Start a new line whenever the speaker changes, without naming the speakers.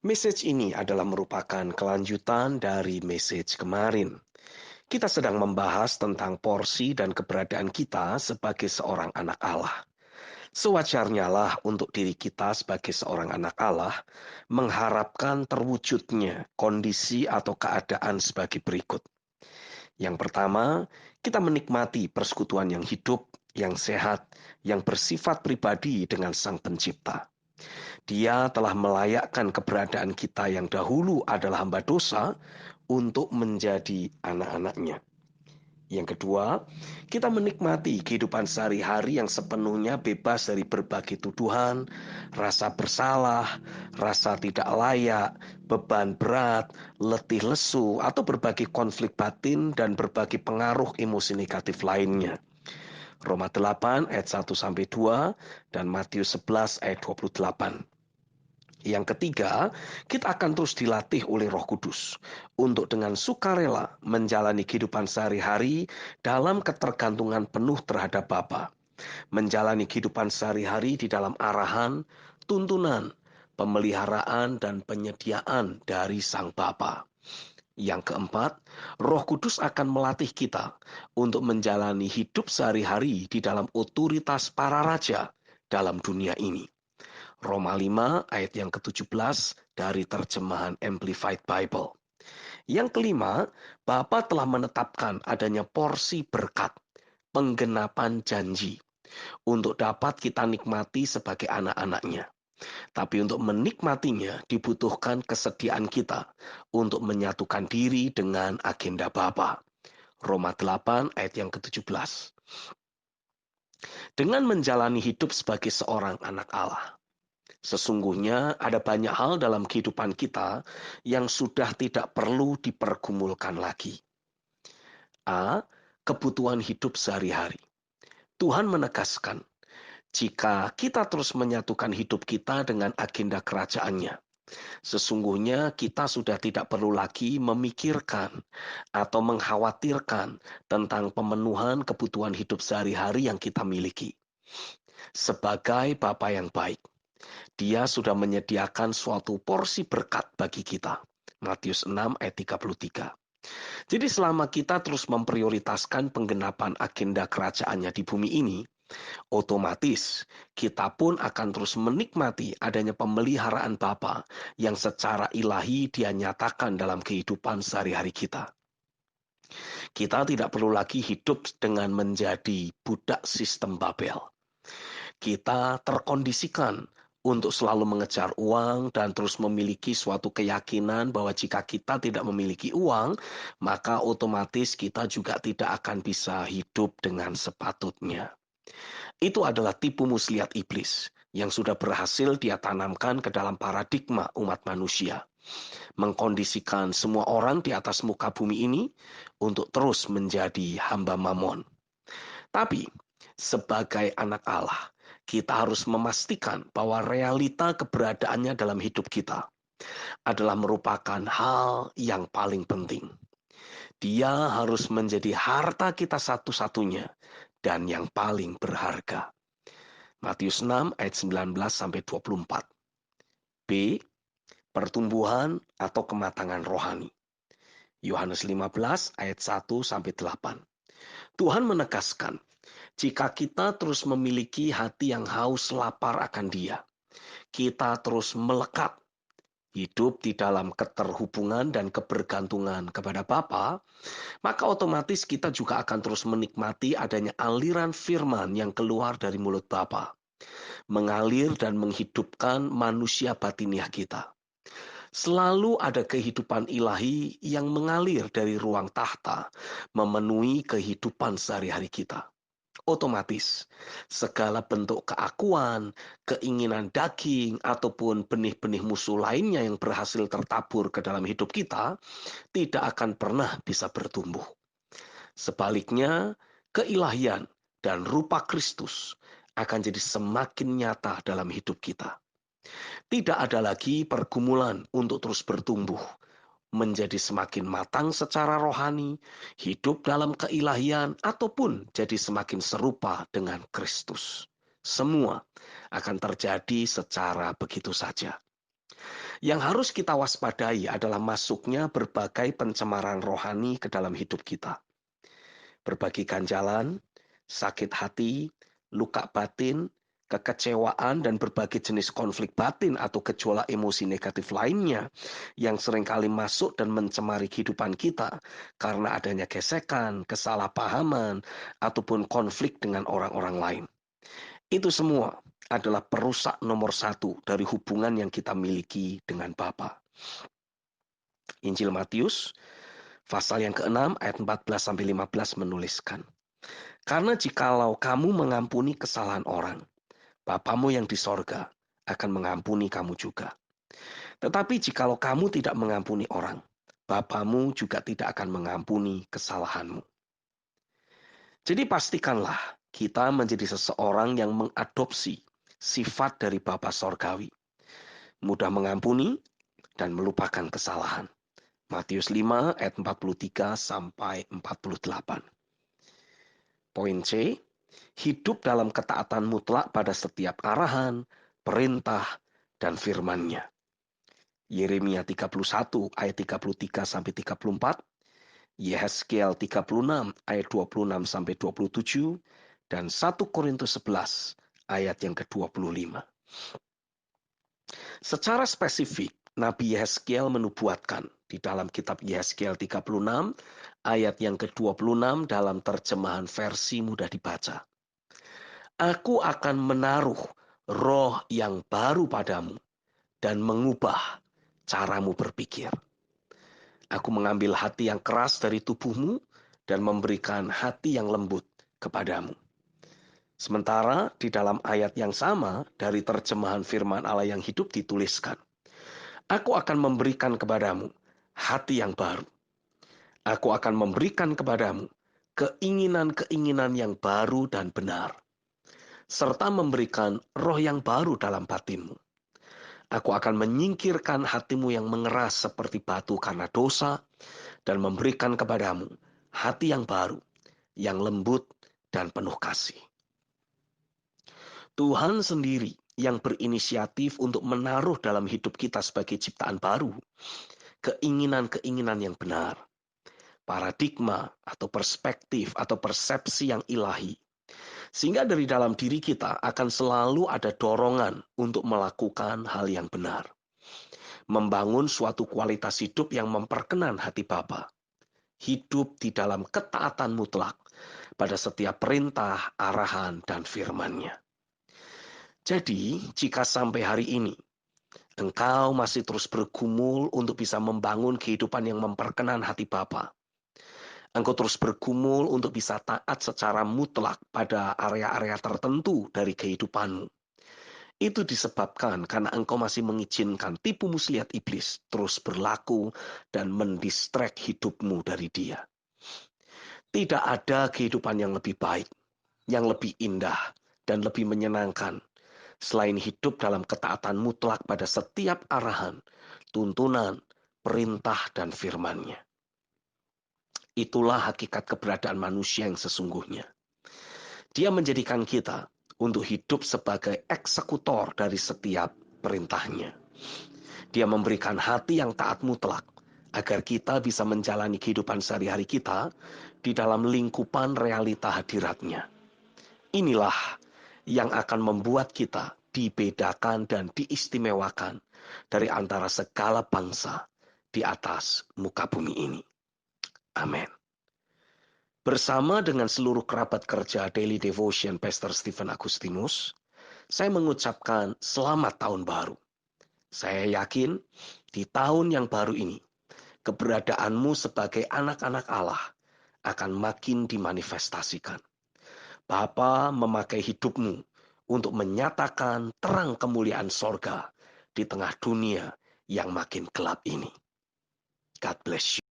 Message ini adalah merupakan kelanjutan dari message kemarin. Kita sedang membahas tentang porsi dan keberadaan kita sebagai seorang anak Allah. Sewajarnya lah untuk diri kita sebagai seorang anak Allah mengharapkan terwujudnya kondisi atau keadaan sebagai berikut. Yang pertama, kita menikmati persekutuan yang hidup, yang sehat, yang bersifat pribadi dengan Sang Pencipta. Dia telah melayakkan keberadaan kita yang dahulu adalah hamba dosa untuk menjadi anak-anaknya. Yang kedua, kita menikmati kehidupan sehari-hari yang sepenuhnya bebas dari berbagai tuduhan, rasa bersalah, rasa tidak layak, beban berat, letih lesu, atau berbagai konflik batin dan berbagai pengaruh emosi negatif lainnya. Roma 8 ayat 1-2 dan Matius 11 ayat 28. Yang ketiga, kita akan terus dilatih oleh Roh Kudus untuk dengan sukarela menjalani kehidupan sehari-hari dalam ketergantungan penuh terhadap Bapa. Menjalani kehidupan sehari-hari di dalam arahan, tuntunan, pemeliharaan, dan penyediaan dari Sang Bapa. Yang keempat, Roh Kudus akan melatih kita untuk menjalani hidup sehari-hari di dalam otoritas para raja dalam dunia ini. Roma 5 ayat yang ke-17 dari terjemahan Amplified Bible. Yang kelima, Bapa telah menetapkan adanya porsi berkat, penggenapan janji, untuk dapat kita nikmati sebagai anak-anaknya. Tapi untuk menikmatinya dibutuhkan kesediaan kita untuk menyatukan diri dengan agenda Bapa. Roma 8 ayat yang ke-17. Dengan menjalani hidup sebagai seorang anak Allah, sesungguhnya ada banyak hal dalam kehidupan kita yang sudah tidak perlu dipergumulkan lagi. A. Kebutuhan hidup sehari-hari. Tuhan menegaskan, jika kita terus menyatukan hidup kita dengan agenda kerajaannya, sesungguhnya kita sudah tidak perlu lagi memikirkan atau mengkhawatirkan tentang pemenuhan kebutuhan hidup sehari-hari yang kita miliki. Sebagai Bapa yang baik, Dia sudah menyediakan suatu porsi berkat bagi kita. Matius 6 ayat 33. Jadi selama kita terus memprioritaskan penggenapan agenda kerajaannya di bumi ini, otomatis kita pun akan terus menikmati adanya pemeliharaan Bapa yang secara ilahi Dia nyatakan dalam kehidupan sehari-hari kita. Kita tidak perlu lagi hidup dengan menjadi budak sistem Babel. Kita terkondisikan untuk selalu mengejar uang dan terus memiliki suatu keyakinan bahwa jika kita tidak memiliki uang, maka otomatis kita juga tidak akan bisa hidup dengan sepatutnya. Itu adalah tipu muslihat iblis yang sudah berhasil dia tanamkan ke dalam paradigma umat manusia. Mengkondisikan semua orang di atas muka bumi ini untuk terus menjadi hamba mamon. Tapi sebagai anak Allah, kita harus memastikan bahwa realita keberadaannya dalam hidup kita adalah merupakan hal yang paling penting. Dia harus menjadi harta kita satu-satunya dan yang paling berharga. Matius 6 ayat 19-24. B. Pertumbuhan atau kematangan rohani. Yohanes 15 ayat 1-8. Tuhan menegaskan, jika kita terus memiliki hati yang haus lapar akan Dia, kita terus melekat hidup di dalam keterhubungan dan kebergantungan kepada Bapa, maka otomatis kita juga akan terus menikmati adanya aliran firman yang keluar dari mulut Bapa, mengalir dan menghidupkan manusia batiniah kita. Selalu ada kehidupan ilahi yang mengalir dari ruang tahta, memenuhi kehidupan sehari-hari kita. Otomatis, segala bentuk keakuan, keinginan daging, ataupun benih-benih musuh lainnya yang berhasil tertabur ke dalam hidup kita, tidak akan pernah bisa bertumbuh. Sebaliknya, keilahian dan rupa Kristus akan jadi semakin nyata dalam hidup kita. Tidak ada lagi pergumulan untuk terus bertumbuh, menjadi semakin matang secara rohani, hidup dalam keilahian, ataupun jadi semakin serupa dengan Kristus. Semua akan terjadi secara begitu saja. Yang harus kita waspadai adalah masuknya berbagai pencemaran rohani ke dalam hidup kita. Berbagai ganjalan, sakit hati, luka batin, kekecewaan, dan berbagai jenis konflik batin atau gejolak emosi negatif lainnya yang seringkali masuk dan mencemari kehidupan kita karena adanya gesekan, kesalahpahaman, ataupun konflik dengan orang-orang lain. Itu semua adalah perusak nomor satu dari hubungan yang kita miliki dengan Bapa. Injil Matius, pasal yang ke-6 ayat 14-15 menuliskan, karena jikalau kamu mengampuni kesalahan orang, Bapamu yang di sorga akan mengampuni kamu juga. Tetapi jikalau kamu tidak mengampuni orang, Bapamu juga tidak akan mengampuni kesalahanmu. Jadi pastikanlah kita menjadi seseorang yang mengadopsi sifat dari Bapa Sorgawi. Mudah mengampuni dan melupakan kesalahan. Matius 5 ayat 43 sampai 48. Poin C, hidup dalam ketaatan mutlak pada setiap arahan, perintah, dan firman-Nya. Yeremia 31 ayat 33 sampai 34, Yehezkiel 36 ayat 26 sampai 27, dan 1 Korintus 11 ayat yang ke-25. Secara spesifik, Nabi Yehezkiel menubuatkan di dalam kitab Yehezkiel 36 ayat yang ke-26 dalam terjemahan versi mudah dibaca. Aku akan menaruh roh yang baru padamu dan mengubah caramu berpikir. Aku mengambil hati yang keras dari tubuhmu dan memberikan hati yang lembut kepadamu. Sementara di dalam ayat yang sama dari terjemahan firman Allah yang hidup dituliskan, Aku akan memberikan kepadamu hati yang baru. Aku akan memberikan kepadamu keinginan-keinginan yang baru dan benar, serta memberikan roh yang baru dalam batinmu. Aku akan menyingkirkan hatimu yang mengeras seperti batu karena dosa, dan memberikan kepadamu hati yang baru, yang lembut dan penuh kasih. Tuhan sendiri yang berinisiatif untuk menaruh dalam hidup kita sebagai ciptaan baru, keinginan-keinginan yang benar, paradigma atau perspektif atau persepsi yang ilahi. Sehingga dari dalam diri kita akan selalu ada dorongan untuk melakukan hal yang benar. Membangun suatu kualitas hidup yang memperkenan hati Bapa. Hidup di dalam ketaatan mutlak pada setiap perintah, arahan, dan firman-Nya. Jadi, jika sampai hari ini engkau masih terus bergumul untuk bisa membangun kehidupan yang memperkenan hati Bapa, engkau terus bergumul untuk bisa taat secara mutlak pada area-area tertentu dari kehidupanmu, itu disebabkan karena engkau masih mengizinkan tipu muslihat iblis terus berlaku dan mendistrek hidupmu dari dia. Tidak ada kehidupan yang lebih baik, yang lebih indah, dan lebih menyenangkan selain hidup dalam ketaatan mutlak pada setiap arahan, tuntunan, perintah, dan firman-Nya. Itulah hakikat keberadaan manusia yang sesungguhnya. Dia menjadikan kita untuk hidup sebagai eksekutor dari setiap perintah-Nya. Dia memberikan hati yang taat mutlak agar kita bisa menjalani kehidupan sehari-hari kita di dalam lingkupan realita hadirat-Nya. Inilah yang akan membuat kita dibedakan dan diistimewakan dari antara segala bangsa di atas muka bumi ini. Amin. Bersama dengan seluruh kerabat kerja Daily Devotion Pastor Stephen Agustinus, saya mengucapkan selamat tahun baru. Saya yakin di tahun yang baru ini, keberadaanmu sebagai anak-anak Allah akan makin dimanifestasikan. Bapa memakai hidupmu untuk menyatakan terang kemuliaan sorga di tengah dunia yang makin gelap ini. God bless you.